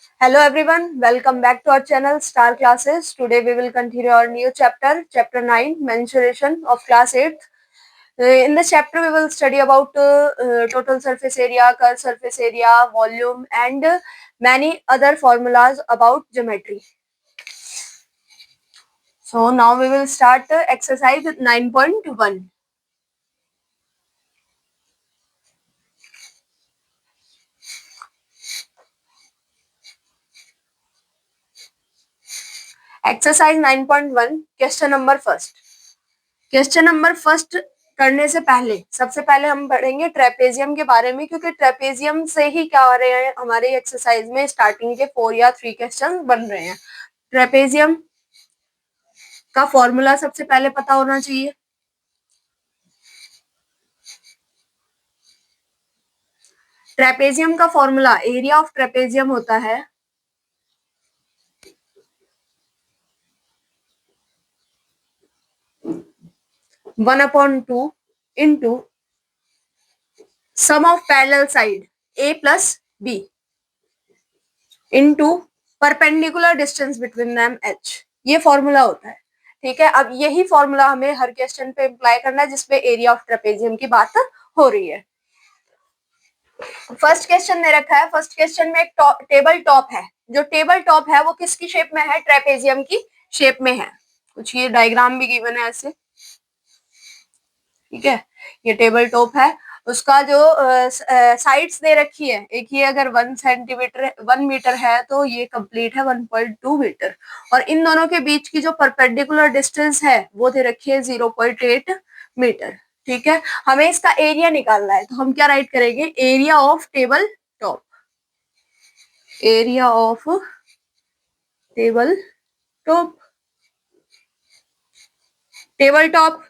Hello everyone, welcome back to our channel Star Classes. Today we will continue our new chapter 9, Mensuration of class 8th. In this chapter we will study about total surface area, curved surface area, volume and many other formulas about geometry. So now we will start exercise 9.1. Exercise 9.1, question number first. Question number first करने से पहले सबसे पहले हम पढ़ेंगे trapezium के बारे में, क्योंकि ट्रेपेजियम से ही क्या हो रहे हैं हमारे एक्सरसाइज में स्टार्टिंग के 4 या 3 क्वेश्चन बन रहे हैं। ट्रेपेजियम का फॉर्मूला सबसे पहले पता होना चाहिए। ट्रेपेजियम का फॉर्मूला, एरिया ऑफ ट्रेपेजियम होता है 1/2 into sum of parallel side A plus B into perpendicular distance between them H. ये फॉर्मूला होता है। ठीक है, अब यही फॉर्मूला हमें हर क्वेश्चन पे अप्लाई करना है जिसपे एरिया ऑफ ट्रेपेजियम की बात हो रही है। फर्स्ट क्वेश्चन दे रखा है। फर्स्ट क्वेश्चन में एक टेबल टॉप है। जो टेबल टॉप है वो किसकी शेप में है? ट्रेपेजियम की शेप में है। कुछ ये डायग्राम भी गिवन है ऐसे। ठीक है, ये टेबल टॉप है। उसका जो साइड्स दे रखी है, एक ये अगर 1 मीटर है तो ये कंप्लीट है 1.2 मीटर, और इन दोनों के बीच की जो परपेंडिकुलर डिस्टेंस है वो दे रखी है 0.8 मीटर। ठीक है, हमें इसका एरिया निकालना है, तो हम क्या राइट करेंगे? Area of table top. Area of table top. Table top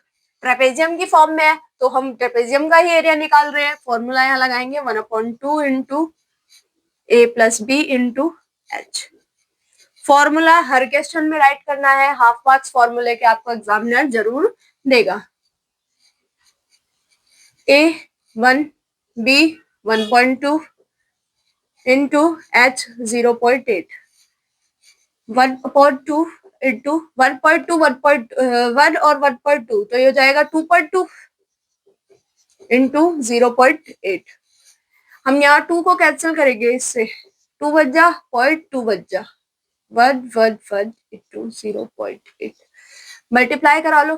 trapezium की फॉर्म में है तो हम ट्रेपेजियम का ही एरिया निकाल रहे हैं। फॉर्मूला यहाँ लगाएंगे 1/2 into a plus B into h. Formula हर क्वेश्चन में राइट करना है। हाफ मार्क्स फॉर्मूले के आपको एग्जामिनर जरूर देगा। A1 B 1.2 into H 0.8, 1/2 into 1.2 1 और 1.2 तो ये हो जाएगा 2.2 इंटू 0.8। हम यहाँ 2 को कैंसिल करेंगे, इससे 2 बच जा, 0.2 बच जा, 1 इंटू 0.8। मल्टीप्लाई करा लो।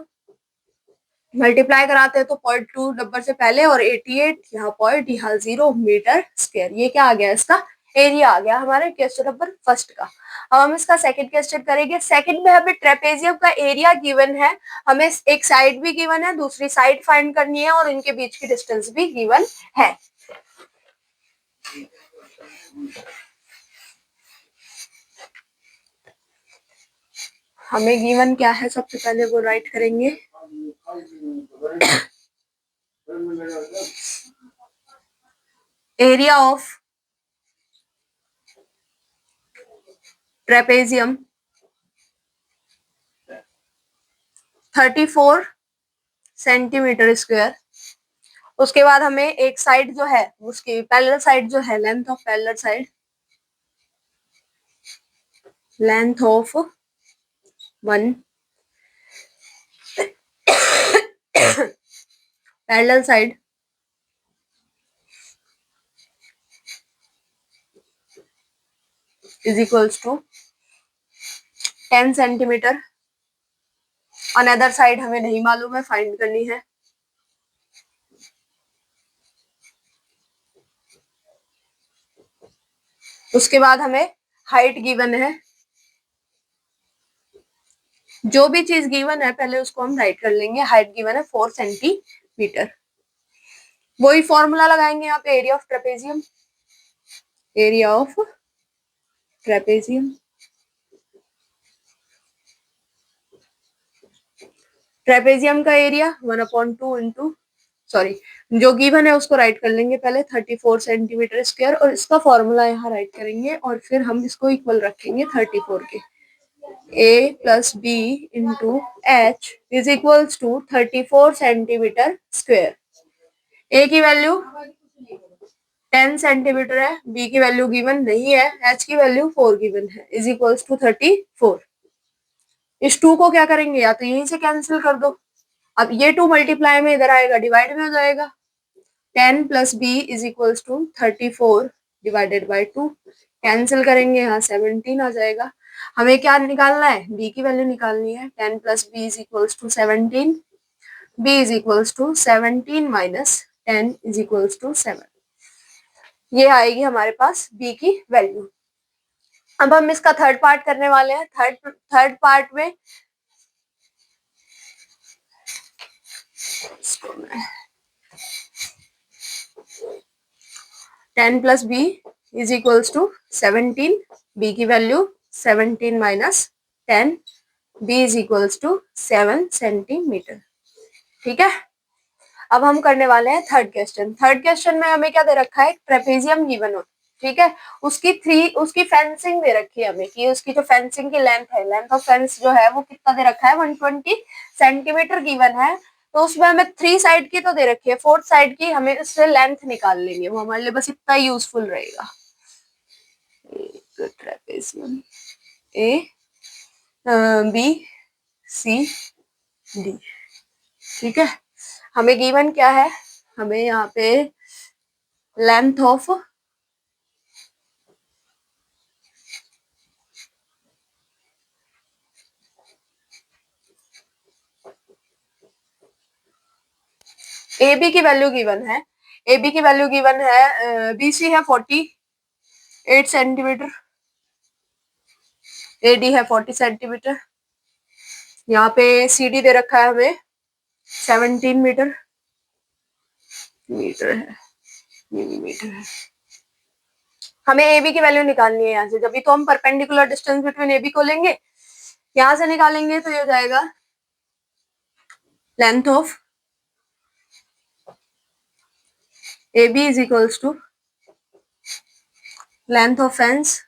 मल्टीप्लाई कराते हैं तो 0.2 नंबर से पहले और 88, यहाँ पॉइंट, यहाँ 0 मीटर स्क्वायर। ये क्या आ गया? इसका एरिया आ गया हमारे क्वेश्चन नंबर फर्स्ट का। अब हम इसका सेकंड क्वेश्चन करेंगे। सेकंड में हमें ट्रेपेजियम का एरिया गिवन है, हमें एक साइड भी गिवन है, दूसरी साइड फाइंड करनी है और इनके बीच की डिस्टेंस भी गिवन है। हमें गिवन क्या है सबसे पहले वो राइट करेंगे। Area of trapezium 34 centimetre square. उसके बाद हमें एक साइड जो है उसकी पैरेलल साइड जो है, length of parallel side, length of 1 parallel side is equals to 10 centimetre. Another side हमें नहीं मालूम है, फाइंड करनी है। उसके बाद हमें हाइट गिवन है। जो भी चीज गिवन है पहले उसको हम राइट कर लेंगे। हाइट गिवन है 4 सेंटीमीटर। वही फॉर्मूला लगाएंगे यहाँ पे, area of trapezium. Area of trapezium, trapezium का एरिया 1/2 इंटू, सॉरी जो गिवन है उसको राइट कर लेंगे पहले, 34 सेंटीमीटर स्क्वायर, और इसका फॉर्मूला यहाँ राइट करेंगे और फिर हम इसको इक्वल रखेंगे 34 के। A plus B into h is equals to 34 centimetre square. A की वैल्यू 10 सेंटीमीटर है, बी की वैल्यू गिवन नहीं है, एच की वैल्यू 4 गिवन है, इज इक्वल्स टू 34। इस 2 को क्या करेंगे, या तो यहीं से कैंसिल कर दो, अब ये 2 मल्टीप्लाई में इधर आएगा, डिवाइड में हो जाएगा, 10 plus B is equals to 34 divided by 2, cancel करेंगे, यहाँ 17 आ जाएगा। हमें क्या निकालना है, बी की वैल्यू निकालनी है, 10 plus B is equals to 17, B is equals to 17 minus 10 is equals to 7, ये आएगी हमारे पास बी की वैल्यू। अब हम इसका थर्ड पार्ट करने वाले हैं। थर्ड पार्ट में इसको मैं 10 plus B is equals to 17, B की value 17 minus 10, B is equals to 7 centimetre. ठीक है, अब हम करने वाले हैं थर्ड क्वेश्चन। थर्ड क्वेश्चन में हमें क्या दे रखा है, ट्रेपेजियम गिवन हो, ठीक है, उसकी फेंसिंग दे रखी है हमें, कि उसकी जो फेंसिंग की लेंथ है, लेंथ ऑफ फेंस जो है वो कितना दे रखा है, 120 सेंटीमीटर गिवन है। तो उसमें हमें 3 साइड की तो दे रखी है, 4th साइड की हमें उससे लेंथ निकाल लेंगे, वो हमारे लिए बस इतना यूजफुल रहेगा। Trapezium A B C D, ठीक है, हमें गिवन क्या है, हमें यहाँ पे लेंथ ऑफ ए बी की वैल्यू गिवन है, ए बी की वैल्यू गिवन है, बी सी है 48 सेंटीमीटर, ए डी है 40 सेंटीमीटर, यहाँ पे सी डी दे रखा है हमें 17 मीटर, मीटर है, मिलीमीटर है। हमें ए बी की वैल्यू निकालनी है यहाँ से, जब भी तो हम perpendicular distance between A B को लेंगे, यहाँ से निकालेंगे तो ये हो जाएगा length of A B is equals to length of fence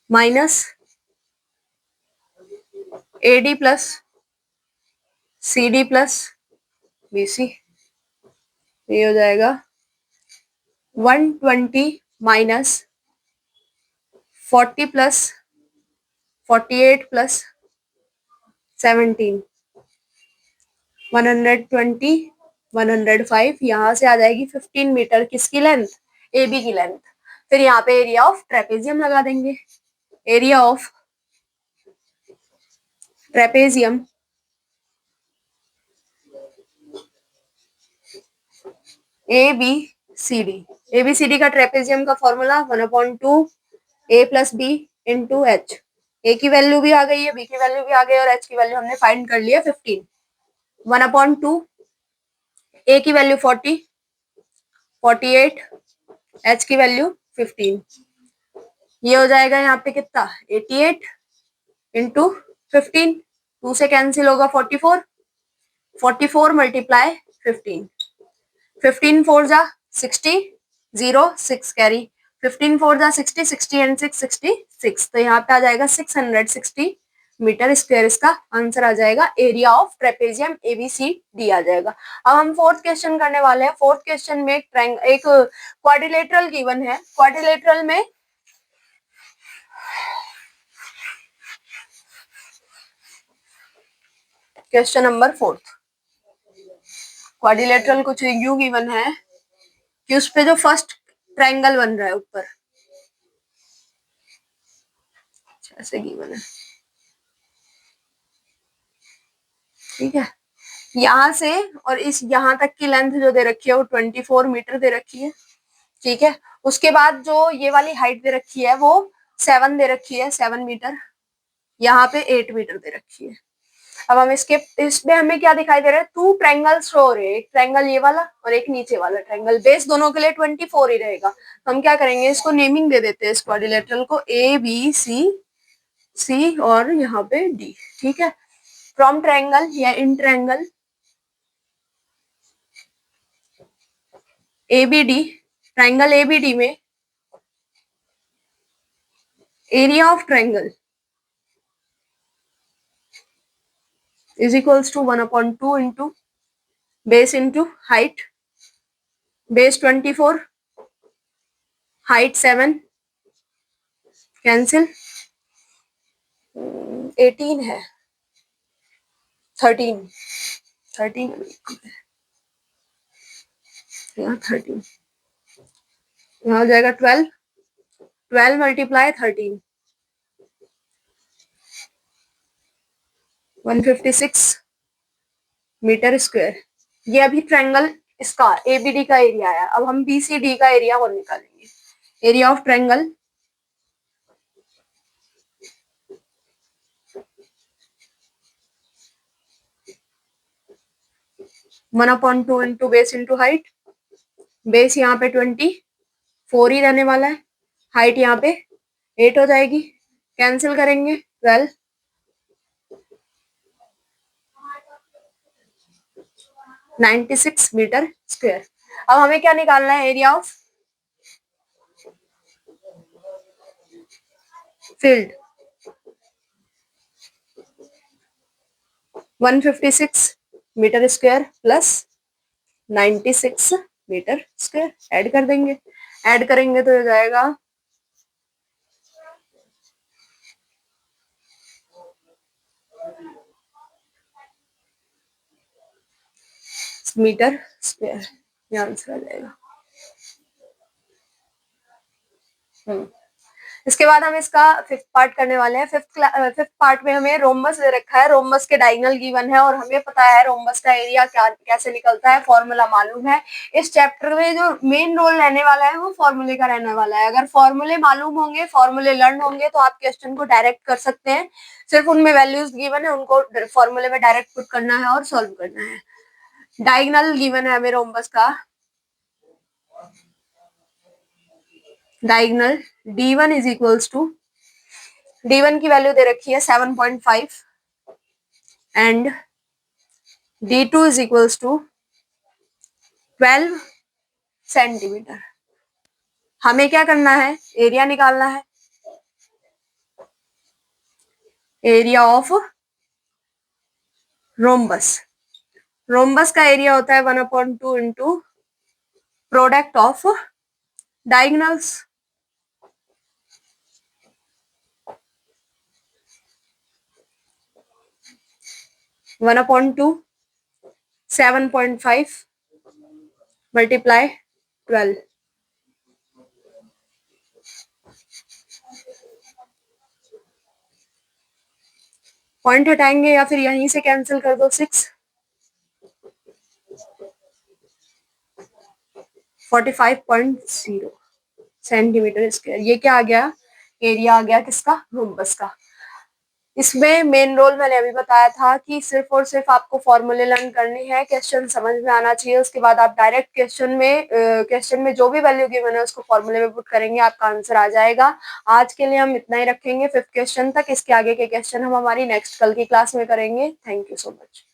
minus A D plus C D plus B C, ये हो जाएगा 120 माइनस 40 प्लस 48 प्लस 17, 120 105, यहाँ से आ जाएगी 15 मीटर, किसकी लेंथ, ए बी की लेंथ। फिर यहाँ पे एरिया ऑफ ट्रेपेजियम लगा देंगे, area of trapezium A B C D, A B C D का ट्रेपेजियम का formula 1/2 A plus B into H, A की वैल्यू भी आ गई है, बी की वैल्यू भी आ गई, और एच की वैल्यू हमने फाइंड कर लिया 15, 1/2 ए की वैल्यू 40, 48, एच की वैल्यू 15, ये हो जाएगा यहाँ पे कितना 88 इंटू 15, 2 से कैंसिल होगा 44, 44 मल्टीप्लाई 15, 15 4 जा 60, 0 6 कैरी, 15 4 जा 60, 60 एंड 6 66, तो यहाँ पे आ जाएगा 660 मीटर स्क्वायर, इसका आंसर आ जाएगा, एरिया ऑफ ट्रेपेजियम एबीसीडी आ जाएगा। अब हम फोर्थ क्वेश्चन करने वाले हैं। फोर्थ क्वेश्चन में एक क्वाड्रिलेटरल गिवन है, क्वाड्रिलेटरल में क्वेश्चन नंबर 4, क्वाड्रिलेटरल कुछ यू गिवन है कि उस पे जो फर्स्ट ट्रायंगल बन रहा है ऊपर, ऐसे गिवन है, ठीक है, यहाँ से और इस यहाँ तक की लेंथ जो दे रखी है वो 24 मीटर दे रखी है, ठीक है, उसके बाद जो ये वाली हाइट दे रखी है वो 7 दे रखी है, 7 मीटर, यहाँ पे 8 मीटर दे रखी है। अब हम इसमें हमें क्या दिखाई दे रहा है, 2 ट्रायंगल शो हो रहे हैं, एक ट्रायंगल ये वाला और एक नीचे वाला ट्रायंगल, बेस दोनों के लिए 24 ही रहेगा। हम क्या करेंगे, इसको नेमिंग दे देते हैं, इस क्वाड्रिलेटरल को ए बी सी और यहाँ पे डी, ठीक है, फ्रॉम ट्रायंगल या in triangle ABD, triangle ABD में area of triangle is equals to 1/2 into base into height, base 24, height 7, cancel, 18 है, 13, 13 यहाँ 13, यहाँ हो जाएगा 12, 12 मल्टीप्लाई 13, 156 मीटर स्क्वायर। ये अभी ट्रायंगल इसका एबीडी का एरिया है। अब हम बीसीडी का एरिया और निकालेंगे। Area of triangle 1/2 into base into height. Base यहाँ पे 24 ही रहने वाला है, हाइट यहाँ पे 8 हो जाएगी, कैंसिल करेंगे 12, 96 मीटर स्क्वायर। अब हमें क्या निकालना है, area of field 156 metre square plus 96 metre square add कर देंगे। ऐड करेंगे तो हो जाएगा मीटर स्क्वायर, ये आंसर आ जाएगा। इसके बाद हम इसका फिफ्थ पार्ट करने वाले हैं। फिफ्थ पार्ट में हमें रोम्बस दे रखा है, रोम्बस के डायगोनल गिवन है और हमें पता है रोम्बस का एरिया क्या कैसे निकलता है, फॉर्मूला मालूम है। इस चैप्टर में जो मेन रोल रहने वाला है वो फॉर्मूले का रहने वाला है। अगर फॉर्मूले मालूम होंगे, फॉर्मूले लर्न होंगे तो आप क्वेश्चन को डायरेक्ट कर सकते हैं। सिर्फ उनमें वैल्यूज गिवन है, उनको फॉर्मूले में डायरेक्ट पुट करना है और सॉल्व करना है। डायगोनल गिवन है हमें रोम्बस का, diagonal D1 is equals to, D1 की वैल्यू दे रखी है 7.5 and D2 is equals to 12 centimetre. हमें क्या करना है, एरिया निकालना है। एरिया ऑफ रोम्बस, रोम्बस का एरिया होता है 1/2 into product of diagonals. One upon two 7.5 multiply 12, point हटाएंगे या फिर यहीं से कैंसिल कर दो, 6, 45.0 सेंटीमीटर स्क्वायर। ये क्या आ गया, एरिया आ गया किसका, रोम्बस का। इसमें मेन रोल मैंने अभी बताया था कि सिर्फ और सिर्फ आपको फॉर्मूले लर्न करनी है, क्वेश्चन समझ में आना चाहिए। उसके बाद आप डायरेक्ट क्वेश्चन में जो भी वैल्यू गिवन है उसको फॉर्मूले में पुट करेंगे, आपका आंसर आ जाएगा। आज के लिए हम इतना ही रखेंगे 5th क्वेश्चन तक। इसके आगे के क्वेश्चन हम हमारी नेक्स्ट कल की क्लास में करेंगे। Thank you so much.